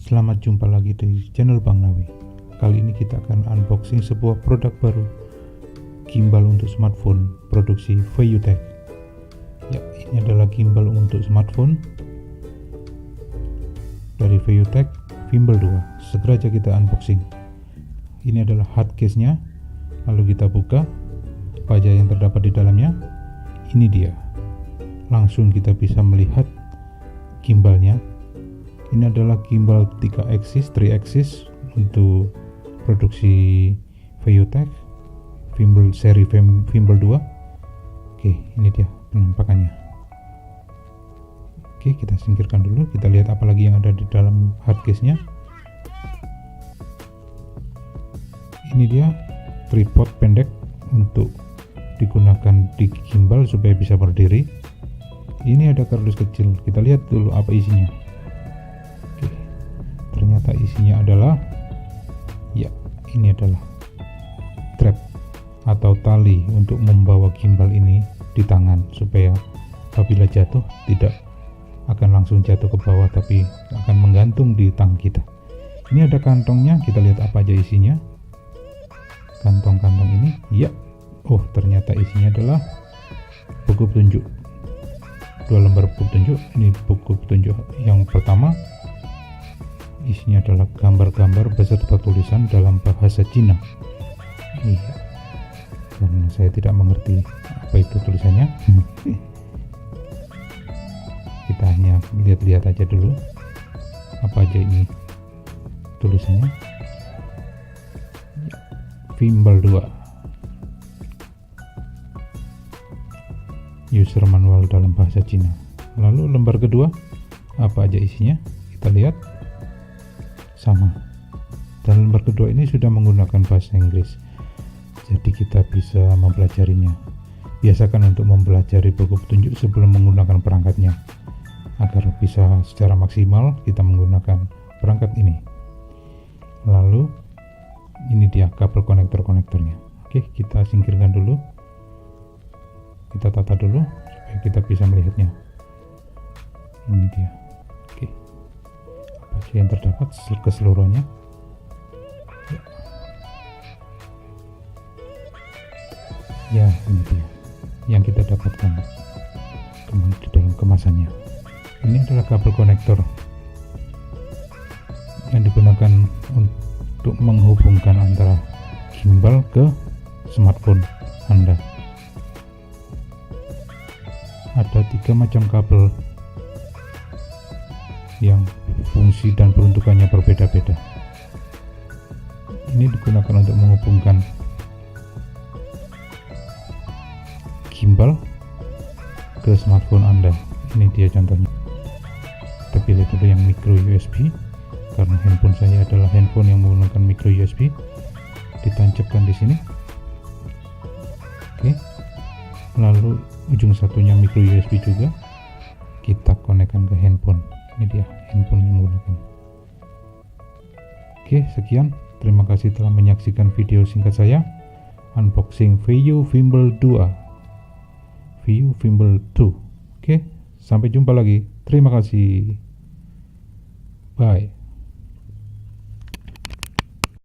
Selamat jumpa lagi di channel Bang Nawi. Kali ini kita akan unboxing sebuah produk baru, gimbal untuk smartphone produksi VayuTech. Ya, ini adalah gimbal untuk smartphone dari VayuTech Gimbal 2. Segera aja kita unboxing. Ini adalah hard case-nya. Lalu kita buka apa aja yang terdapat di dalamnya. Ini dia. Langsung kita bisa melihat gimbalnya. Ini adalah gimbal 3 axis untuk produksi VayuTech Gimbal seri Gimbal 2. Oke, ini dia penampakannya. Oke, kita singkirkan dulu. Kita lihat apa lagi yang ada di dalam hardcase-nya. Ini dia tripod pendek untuk digunakan di gimbal supaya bisa berdiri. Ini ada kardus kecil. Kita lihat dulu apa isinya. Ternyata isinya adalah, ya, ini adalah strap atau tali untuk membawa gimbal ini di tangan supaya apabila jatuh tidak akan langsung jatuh ke bawah, tapi akan menggantung di tangan kita. Ini ada kantongnya, kita lihat apa aja isinya. Kantong-kantong ini, ya, oh ternyata isinya adalah buku petunjuk. 2 lembar buku petunjuk. Ini buku petunjuk yang pertama. Isinya adalah gambar-gambar beserta tulisan dalam bahasa Cina. Iya, karena saya tidak mengerti apa itu tulisannya. Kita hanya lihat-lihat aja dulu apa aja ini tulisannya. Gimbal 2, user manual dalam bahasa Cina. Lalu lembar kedua, apa aja isinya? Kita lihat. Sama, dan lembar kedua ini sudah menggunakan bahasa Inggris, jadi kita bisa mempelajarinya. Biasakan untuk mempelajari buku petunjuk sebelum menggunakan perangkatnya, agar bisa secara maksimal kita menggunakan perangkat ini. Lalu ini dia kabel konektornya. Oke, kita singkirkan dulu, kita tata dulu supaya kita bisa melihatnya. Ini dia. Oke, yang terdapat keseluruhannya. Ya, ini dia yang kita dapatkan di dalam kemasannya. Ini adalah kabel konektor yang digunakan untuk menghubungkan antara gimbal ke smartphone Anda. Ada 3 macam kabel yang fungsi dan peruntukannya berbeda-beda. Ini digunakan untuk menghubungkan gimbal ke smartphone Anda. Ini dia contohnya. Kita pilih dulu yang micro USB, karena handphone saya adalah handphone yang menggunakan micro USB. Ditancapkan di sini. Oke. Lalu ujung satunya micro USB juga kita konekkan ke handphone. Ini dia handphone yang menggunakan. Oke, sekian. Terima kasih telah menyaksikan video singkat saya unboxing Vayu Gimbal 2. Vayu Gimbal 2. Oke, sampai jumpa lagi. Terima kasih. Bye.